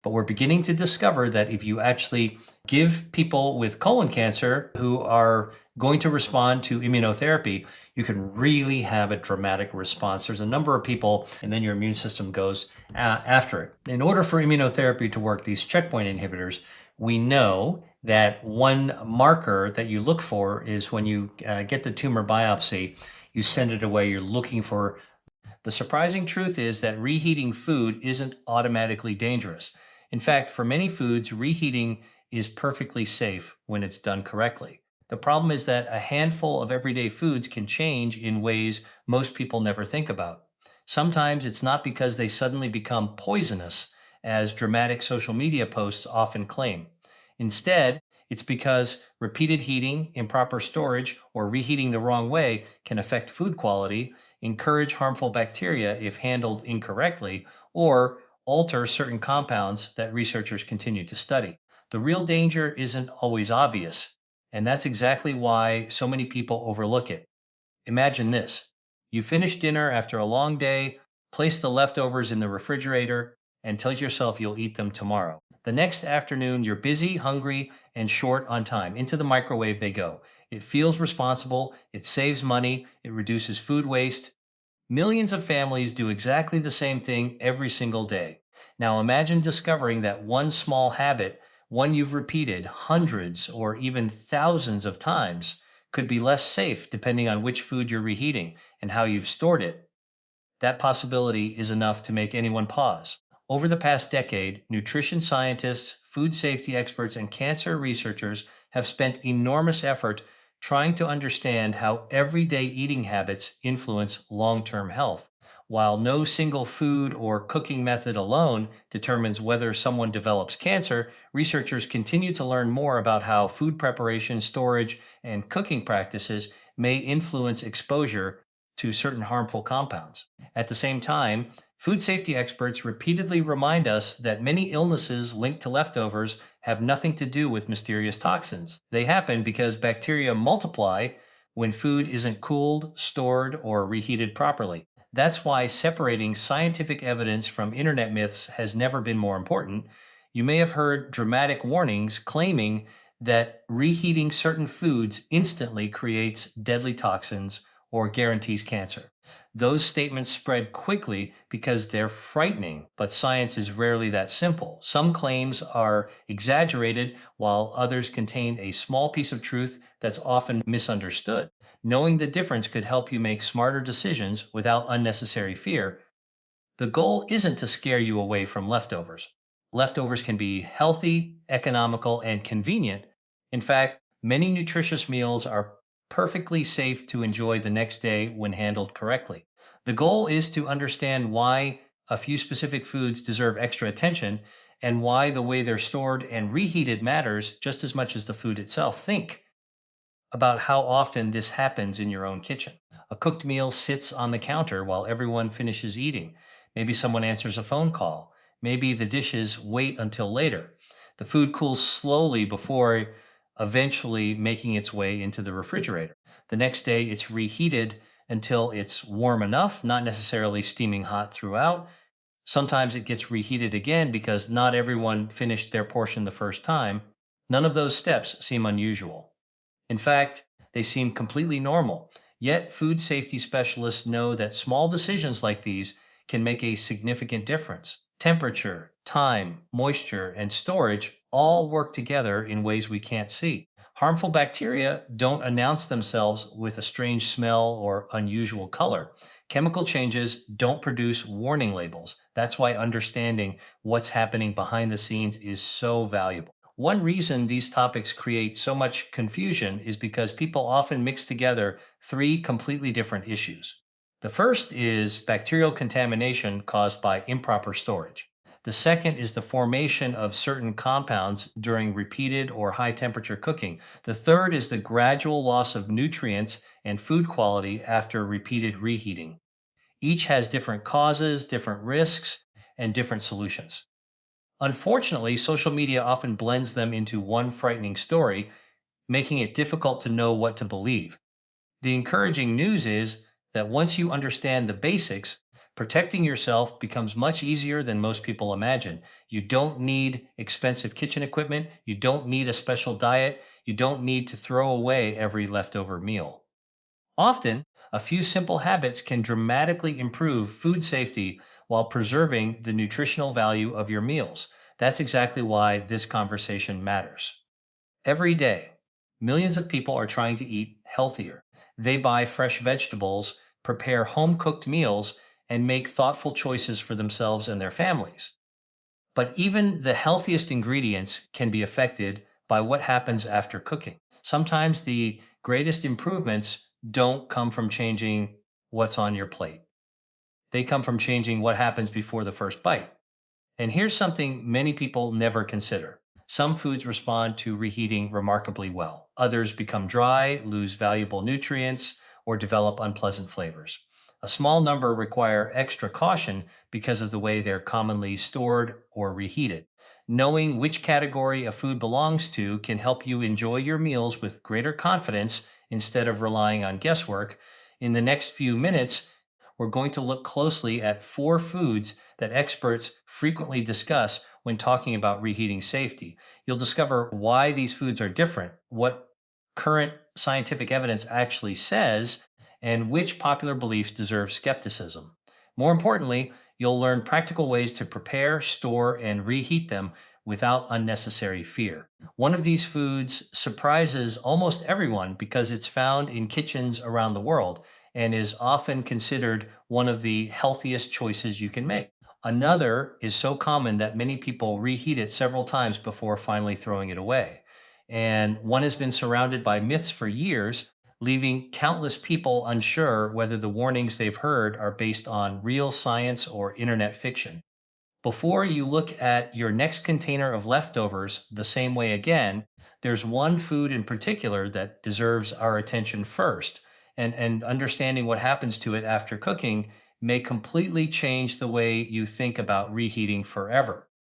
But we're beginning to discover that if you actually give people with colon cancer who are going to respond to immunotherapy, you can really have a dramatic response. There's a number of people, and then your immune system goes after it. In order for immunotherapy to work, these checkpoint inhibitors, we know that one marker that you look for is when you get the tumor biopsy, you send it away, you're looking for. The surprising truth is that reheating food isn't automatically dangerous. In fact, for many foods, reheating is perfectly safe when it's done correctly. The problem is that a handful of everyday foods can change in ways most people never think about. Sometimes it's not because they suddenly become poisonous, as dramatic social media posts often claim. Instead, it's because repeated heating, improper storage, or reheating the wrong way can affect food quality, encourage harmful bacteria if handled incorrectly, or alter certain compounds that researchers continue to study. The real danger isn't always obvious, and that's exactly why so many people overlook it. Imagine this: you finish dinner after a long day, place the leftovers in the refrigerator, and tell yourself you'll eat them tomorrow. The next afternoon, you're busy, hungry, and short on time. Into the microwave they go. It feels responsible, it saves money, it reduces food waste. Millions of families do exactly the same thing every single day. Now imagine discovering that one small habit, one you've repeated hundreds or even thousands of times, could be less safe depending on which food you're reheating and how you've stored it. That possibility is enough to make anyone pause. Over the past decade, nutrition scientists, food safety experts, and cancer researchers have spent enormous effort trying to understand how everyday eating habits influence long term health. While no single food or cooking method alone determines whether someone develops cancer, researchers continue to learn more about how food preparation, storage, and cooking practices may influence exposure to certain harmful compounds. At the same time, food safety experts repeatedly remind us that many illnesses linked to leftovers have nothing to do with mysterious toxins. They happen because bacteria multiply when food isn't cooled, stored, or reheated properly. That's why separating scientific evidence from internet myths has never been more important. You may have heard dramatic warnings claiming that reheating certain foods instantly creates deadly toxins or guarantees cancer. Those statements spread quickly because they're frightening, but science is rarely that simple. Some claims are exaggerated, while others contain a small piece of truth that's often misunderstood. Knowing the difference could help you make smarter decisions without unnecessary fear. The goal isn't to scare you away from leftovers. Leftovers can be healthy, economical, and convenient. In fact, many nutritious meals are perfectly safe to enjoy the next day when handled correctly. The goal is to understand why a few specific foods deserve extra attention and why the way they're stored and reheated matters just as much as the food itself. Think about how often this happens in your own kitchen. A cooked meal sits on the counter while everyone finishes eating. Maybe someone answers a phone call. Maybe the dishes wait until later. The food cools slowly before eventually making its way into the refrigerator. The next day, it's reheated until it's warm enough, not necessarily steaming hot throughout. Sometimes it gets reheated again because not everyone finished their portion the first time. None of those steps seem unusual. In fact, they seem completely normal. Yet, food safety specialists know that small decisions like these can make a significant difference. Temperature, time, moisture, and storage all work together in ways we can't see. Harmful bacteria don't announce themselves with a strange smell or unusual color. Chemical changes don't produce warning labels. That's why understanding what's happening behind the scenes is so valuable. One reason these topics create so much confusion is because people often mix together three completely different issues. The first is bacterial contamination caused by improper storage. The second is the formation of certain compounds during repeated or high temperature cooking. The third is the gradual loss of nutrients and food quality after repeated reheating. Each has different causes, different risks, and different solutions. Unfortunately, social media often blends them into one frightening story, making it difficult to know what to believe. The encouraging news is that once you understand the basics, Protecting yourself becomes much easier than most people imagine. You don't need expensive kitchen equipment. You don't need a special diet. You don't need to throw away every leftover meal. Often, a few simple habits can dramatically improve food safety while preserving the nutritional value of your meals. That's exactly why this conversation matters. Every day, millions of people are trying to eat healthier. They buy fresh vegetables, prepare home cooked meals, and make thoughtful choices for themselves and their families. But even the healthiest ingredients can be affected by what happens after cooking. Sometimes the greatest improvements don't come from changing what's on your plate, they come from changing what happens before the first bite. And here's something many people never consider. Some foods respond to reheating remarkably well. Others become dry, lose valuable nutrients, or develop unpleasant flavors. A small number require extra caution because of the way they're commonly stored or reheated. Knowing which category a food belongs to can help you enjoy your meals with greater confidence instead of relying on guesswork. In the next few minutes, we're going to look closely at four foods that experts frequently discuss when talking about reheating safety. You'll discover why these foods are different, what current scientific evidence actually says, and which popular beliefs deserve skepticism. More importantly, you'll learn practical ways to prepare, store, and reheat them without unnecessary fear. One of these foods surprises almost everyone because it's found in kitchens around the world and is often considered one of the healthiest choices you can make. Another is so common that many people reheat it several times before finally throwing it away. And one has been surrounded by myths for years, leaving countless people unsure whether the warnings they've heard are based on real science or internet fiction. Before you look at your next container of leftovers the same way again, there's one food in particular that deserves our attention first. And understanding what happens to it after cooking may completely change the way you think about reheating forever.